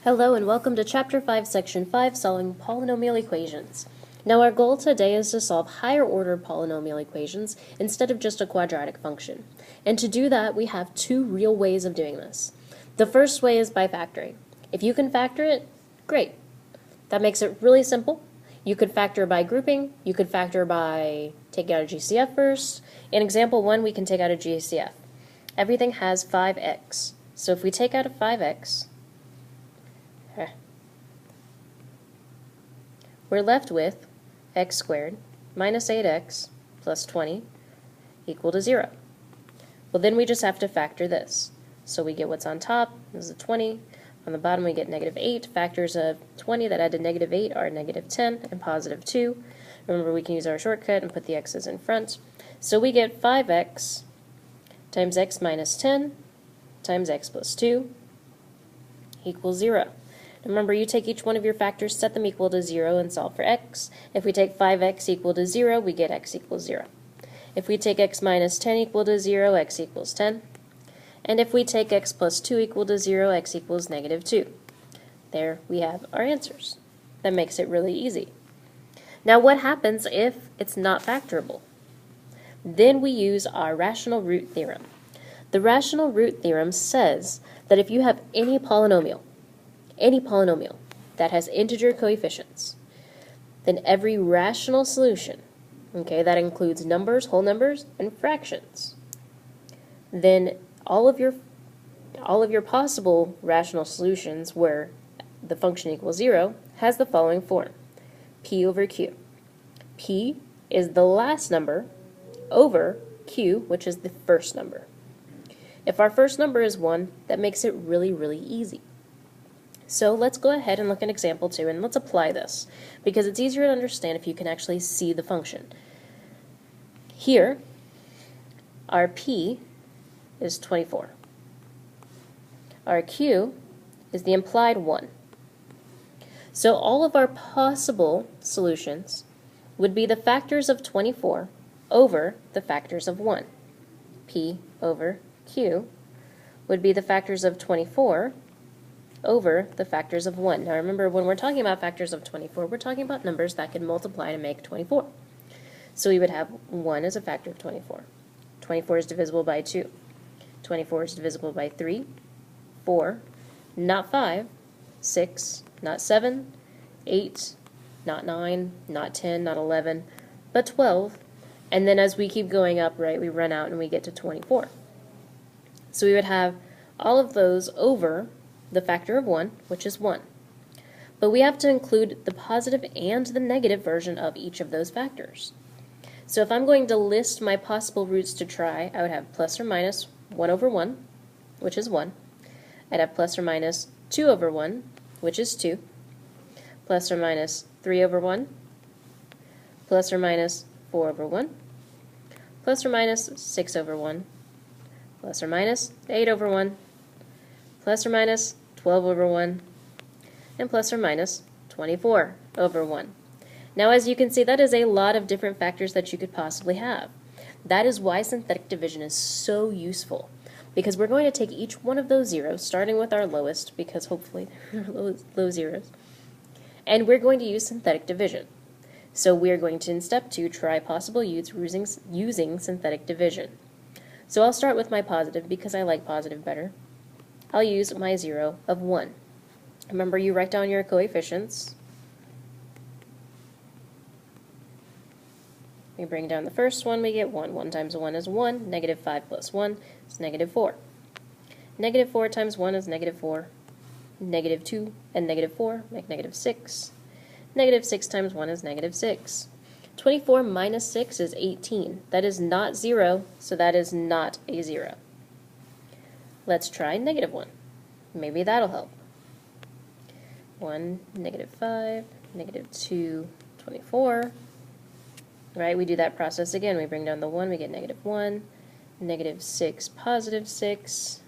Hello and welcome to Chapter 5, Section 5, Solving Polynomial Equations. Now our goal today is to solve higher order polynomial equations instead of just a quadratic function. And to do that, we have two real ways of doing this. The first way is by factoring. If you can factor it, great. That makes it really simple. You could factor by grouping, you could factor by taking out a GCF first. In example 1, we can take out a GCF. Everything has 5x. So if we take out a 5x, we're left with x squared minus 8x plus 20 equal to 0. Well, then we just have to factor this. So we get what's on top, this is a 20. On the bottom we get negative 8. Factors of 20 that add to negative 8 are negative 10 and positive 2. Remember, we can use our shortcut and put the x's in front. So we get 5x times x minus 10 times x plus 2 equals 0. Remember, you take each one of your factors, set them equal to 0, and solve for x. If we take 5x equal to 0, we get x equals 0. If we take x minus 10 equal to 0, x equals 10. And if we take x plus 2 equal to 0, x equals negative 2. There we have our answers. That makes it really easy. Now what happens if it's not factorable? Then we use our rational root theorem. The rational root theorem says that if you have any polynomial that has integer coefficients, then every rational solution, okay, that includes numbers, whole numbers, and fractions, then all of your possible rational solutions where the function equals 0 has the following form: p over q. P is the last number over q, which is the first number. If our first number is 1, that makes it really, really easy. So let's go ahead and look at example 2 and let's apply this, because it's easier to understand if you can actually see the function. Here, our p is 24. Our q is the implied 1. So all of our possible solutions would be the factors of 24 over the factors of 1. P over q would be the factors of 24 over the factors of 1. Now remember, when we're talking about factors of 24, we're talking about numbers that can multiply to make 24. So we would have 1 as a factor of 24. 24 is divisible by 2. 24 is divisible by 3, 4, not 5, 6, not 7, 8, not 9, not 10, not 11, but 12. And then as we keep going up, right, we run out and we get to 24. So we would have all of those over the factor of 1, which is 1. But we have to include the positive and the negative version of each of those factors. So if I'm going to list my possible roots to try, I would have plus or minus 1 over 1, which is 1. I'd have plus or minus 2 over 1, which is 2. Plus or minus 3 over 1. Plus or minus 4 over 1. Plus or minus 6 over 1. Plus or minus 8 over 1. Plus or minus 12 over 1, and plus or minus 24 over 1. Now as you can see, that is a lot of different factors that you could possibly have. That is why synthetic division is so useful, because we're going to take each one of those zeros, starting with our lowest, because hopefully there are low zeros, and we're going to use synthetic division. So we're going to, in step 2, try possible use using synthetic division. So I'll start with my positive because I like positive better. I'll use my 0 of 1. Remember, you write down your coefficients. We bring down the first one, we get 1. 1 times 1 is 1. Negative 5 plus 1 is negative 4. Negative 4 times 1 is negative 4. Negative 2 and negative 4 make negative 6. Negative 6 times 1 is negative 6. 24 minus 6 is 18. That is not 0, so that is not a 0. Let's try negative 1. Maybe that'll help. 1, negative 5, negative 2, 24. Right, we do that process again. We bring down the 1, we get negative 1, negative 6, positive 6,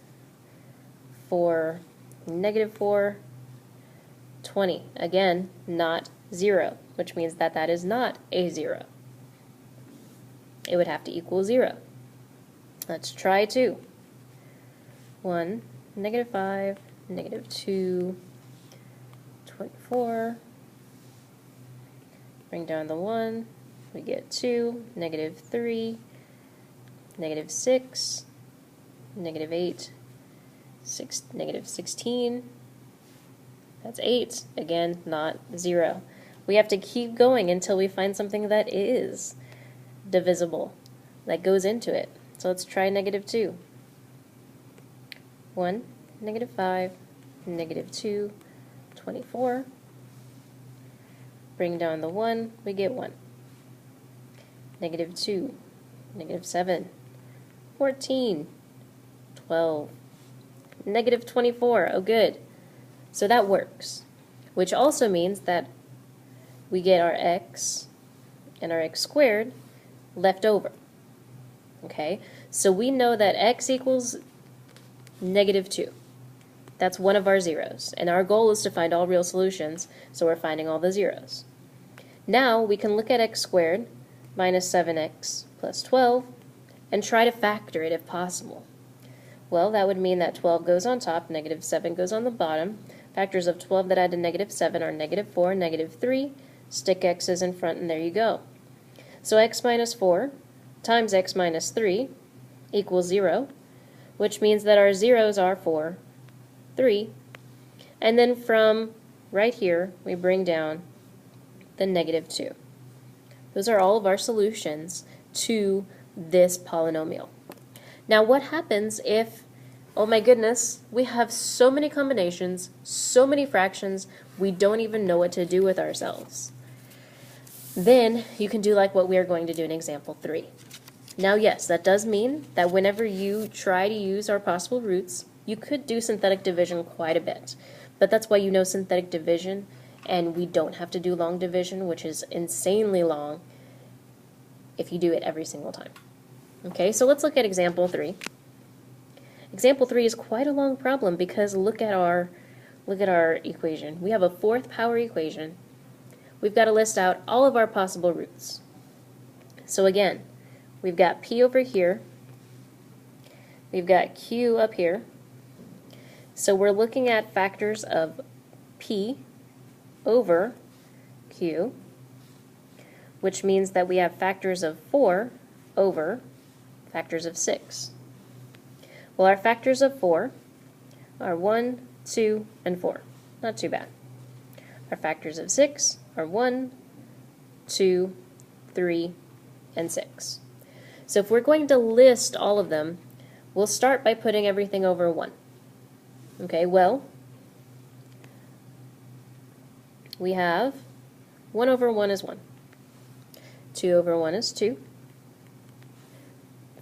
4, negative 4, 20. Again, not 0, which means that that is not a 0. It would have to equal 0. Let's try 2. 1, negative 5, negative 2, 24. Bring down the 1, we get 2, negative 3, negative 6, negative 8, negative 16. That's 8. Again, not 0. We have to keep going until we find something that is divisible, that goes into it. So let's try negative 2. 1, negative 5, negative 2, 24. Bring down the 1, we get 1. Negative 2, negative 7, 14, 12, negative 24. Oh, good. So that works, which also means that we get our x and our x squared left over. Okay, so we know that x equals negative 2. That's one of our zeros, and our goal is to find all real solutions, so we're finding all the zeros. Now we can look at x squared minus 7x plus 12 and try to factor it if possible. Well, that would mean that 12 goes on top, negative 7 goes on the bottom. Factors of 12 that add to negative 7 are negative 4, negative 3. Stick x's in front, and there you go. So x minus 4 times x minus 3 equals 0, which means that our zeros are 4, 3. And then from right here, we bring down the negative 2. Those are all of our solutions to this polynomial. Now what happens if, oh my goodness, we have so many combinations, so many fractions, we don't even know what to do with ourselves? Then you can do like what we are going to do in example 3. Now yes, that does mean that whenever you try to use our possible roots, you could do synthetic division quite a bit. But that's why you know synthetic division, and we don't have to do long division, which is insanely long if you do it every single time. Okay, so let's look at example 3. Example 3 is quite a long problem because look at our equation. We have a 4th power equation. We've got to list out all of our possible roots. So again, we've got p over here. We've got q up here. So we're looking at factors of p over q, which means that we have factors of 4 over factors of 6. Well, our factors of 4 are 1, 2, and 4. Not too bad. Our factors of 6 are 1, 2, 3, and 6. So if we're going to list all of them, we'll start by putting everything over 1. Okay, well, we have 1 over 1 is 1. 2 over 1 is 2.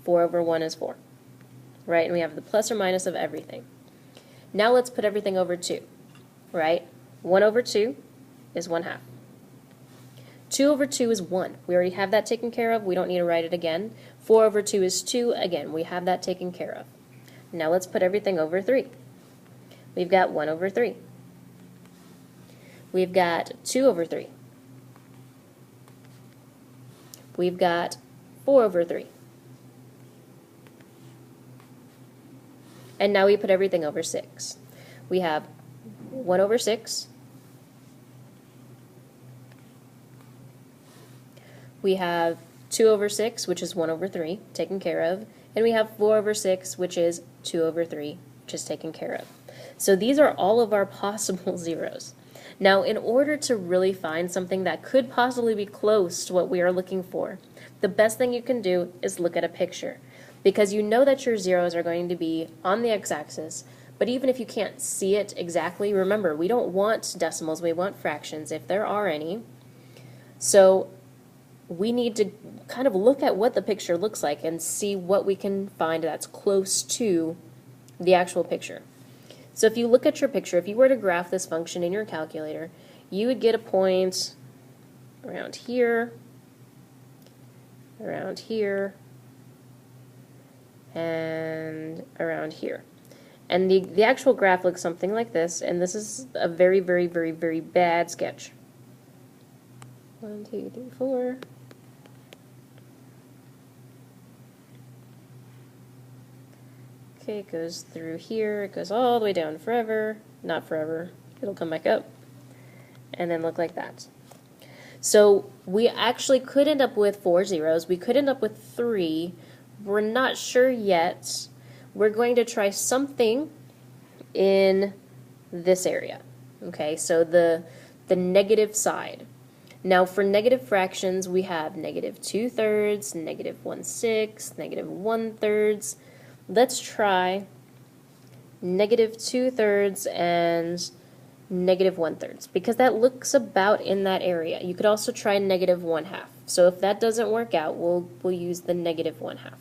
4 over 1 is 4. Right, and we have the plus or minus of everything. Now let's put everything over 2. Right, 1 over 2 is 1/2. 2 over 2 is 1. We already have that taken care of. We don't need to write it again. 4 over 2 is 2. Again, we have that taken care of. Now let's put everything over 3. We've got 1 over 3. We've got 2 over 3. We've got 4 over 3. And now we put everything over 6. We have 1 over 6. We have 2 over 6, which is 1 over 3, taken care of. And we have 4 over 6, which is 2 over 3, which is taken care of. So these are all of our possible zeros. Now, in order to really find something that could possibly be close to what we are looking for, the best thing you can do is look at a picture. Because you know that your zeros are going to be on the x-axis, but even if you can't see it exactly, remember, we don't want decimals, we want fractions, if there are any. So we need to kind of look at what the picture looks like and see what we can find that's close to the actual picture. So if you look at your picture, if you were to graph this function in your calculator, you would get a point around here, and around here. And the actual graph looks something like this, and this is a very, very, very, very bad sketch. 1, 2, 3, 4. Okay, it goes through here, it goes all the way down forever. Not forever, it'll come back up. and then look like that. So we actually could end up with 4 zeros. We could end up with 3. We're not sure yet. We're going to try something in this area. Okay, so the negative side. Now for negative fractions, we have negative 2/3, negative 1/6, negative 1/3. Let's try negative 2/3 and negative 1/3, because that looks about in that area. You could also try negative 1/2. So if that doesn't work out, we'll use the negative 1/2.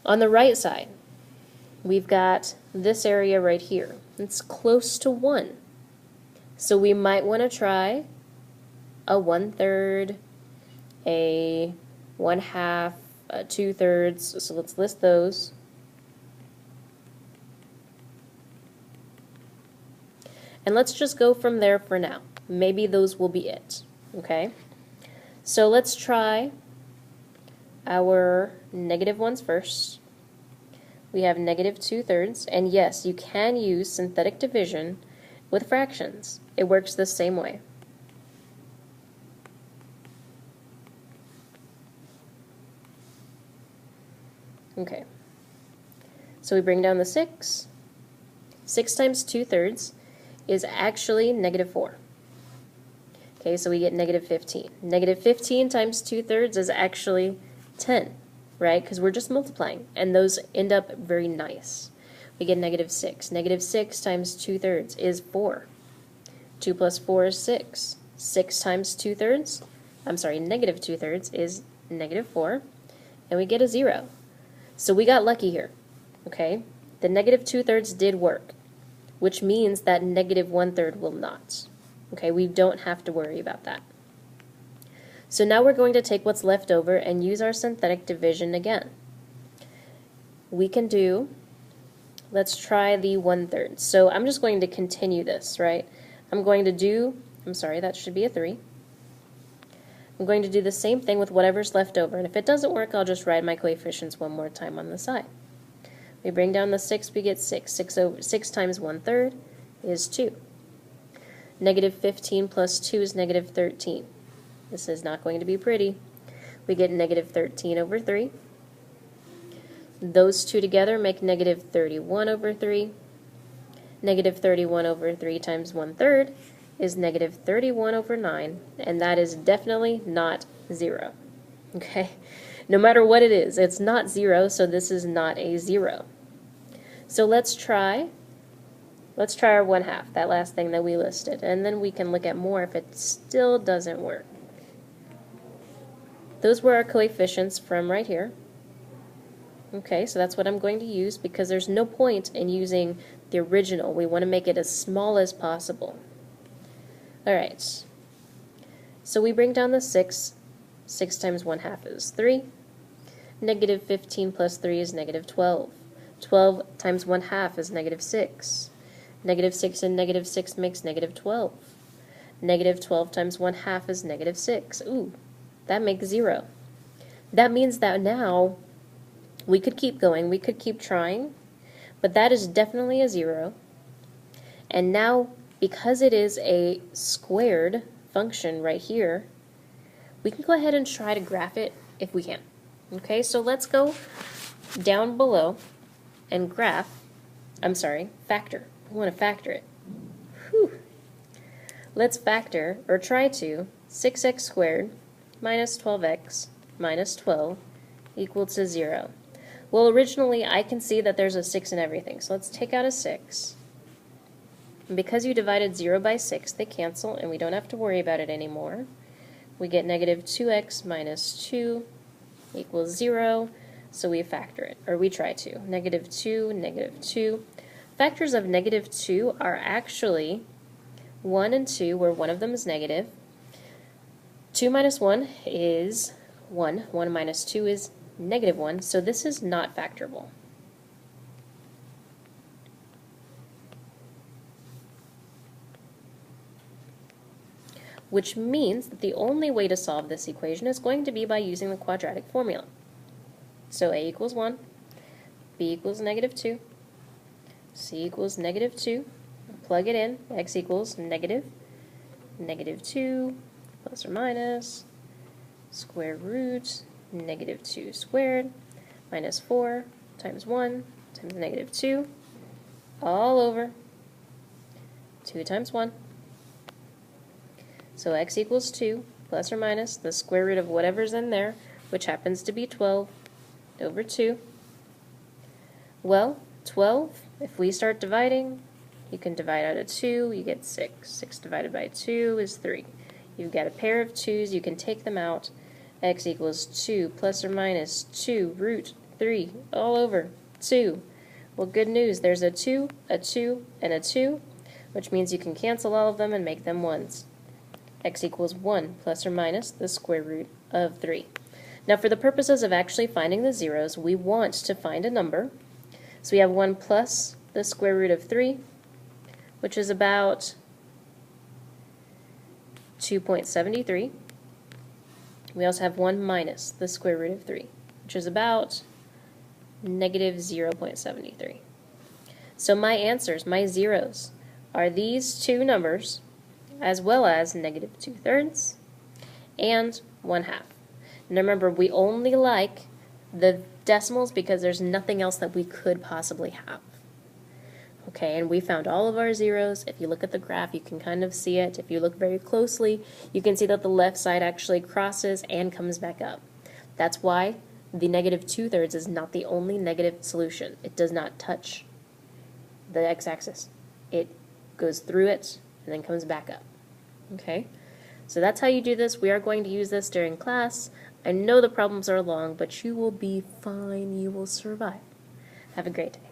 On the right side, we've got this area right here. It's close to 1. So we might want to try a 1/3, a 1/2, a 2/3. So let's list those. And let's just go from there for now. Maybe those will be it, okay? So let's try our negative ones first. We have negative 2/3, and yes, you can use synthetic division with fractions. It works the same way. Okay, so we bring down the 6. 6 times 2/3 is actually negative 4. Okay, so we get negative 15. Negative 15 times 2/3 is actually 10, right? Because we're just multiplying, and those end up very nice. We get negative 6. Negative 6 times 2/3 is 4. 2 plus 4 is 6. 6 times 2/3, negative 2/3 is negative 4, and we get a 0. So we got lucky here, okay? The negative 2/3 did work, which means that negative 1/3 will not. Okay, we don't have to worry about that. So now we're going to take what's left over and use our synthetic division again. We can do, let's try the 1/3. So I'm just going to continue this, right? I'm going to do, that should be a 3. I'm going to do the same thing with whatever's left over, and if it doesn't work, I'll just write my coefficients one more time on the side. We bring down the 6, we get 6. 6 times 1/3 is 2. Negative 15 plus 2 is negative 13. This is not going to be pretty. We get negative 13 over 3. Those two together make negative 31 over 3. Negative 31 over 3 times 1/3 is negative 31 over 9, and that is definitely not 0. Okay? No matter what it is, it's not 0, so this is not a 0. So let's try our 1/2, that last thing that we listed, and then we can look at more if it still doesn't work. Those were our coefficients from right here. Okay, so that's what I'm going to use because there's no point in using the original. We want to make it as small as possible. Alright, so we bring down the 6. 6 times 1/2 is 3. Negative 15 plus 3 is negative 12. 12 times 1/2 is negative 6. Negative 6 and negative 6 makes negative 12. Negative 12 times 1/2 is negative 6. Ooh, that makes 0. That means that now we could keep going, we could keep trying, but that is definitely a 0. And now, because it is a squared function right here, we can go ahead and try to graph it if we can. Okay, so let's go down below and factor. We want to factor it. Whew. Let's factor, or try to, 6x squared minus 12x minus 12 equal to 0. Well, originally I can see that there's a 6 in everything, so let's take out a 6. And because you divided 0 by 6, they cancel, and we don't have to worry about it anymore. We get negative 2x minus 2 equals 0, so we factor it, or we try to. Negative 2, negative 2. Factors of negative 2 are actually 1 and 2, where one of them is negative. 2 minus 1 is 1. 1 minus 2 is negative 1, so this is not factorable. Which means that the only way to solve this equation is going to be by using the quadratic formula. So a equals 1, b equals negative 2, c equals negative 2, plug it in. X equals negative 2 plus or minus square root negative 2 squared minus 4 times 1 times negative 2 all over 2 times 1. So x equals 2 plus or minus the square root of whatever's in there, which happens to be 12 over 2. Well, 12, if we start dividing, you can divide out of 2, you get 6. 6 divided by 2 is 3. You've got a pair of 2's, you can take them out. X equals 2 plus or minus 2 root 3 all over 2. Well, good news, there's a 2, a 2, and a 2, which means you can cancel all of them and make them 1's. X equals 1 plus or minus the square root of 3. Now, for the purposes of actually finding the zeros, we want to find a number. So we have 1 plus the square root of 3, which is about 2.73. We also have 1 minus the square root of 3, which is about negative 0.73. So my answers, my zeros, are these two numbers, as well as negative 2/3 and 1/2. And remember, we only like the decimals because there's nothing else that we could possibly have. Okay, and we found all of our zeros. If you look at the graph, you can kind of see it. If you look very closely, you can see that the left side actually crosses and comes back up. That's why the negative 2/3 is not the only negative solution. It does not touch the x-axis. It goes through it and then comes back up. Okay, so that's how you do this. We are going to use this during class. I know the problems are long, but you will be fine. You will survive. Have a great day.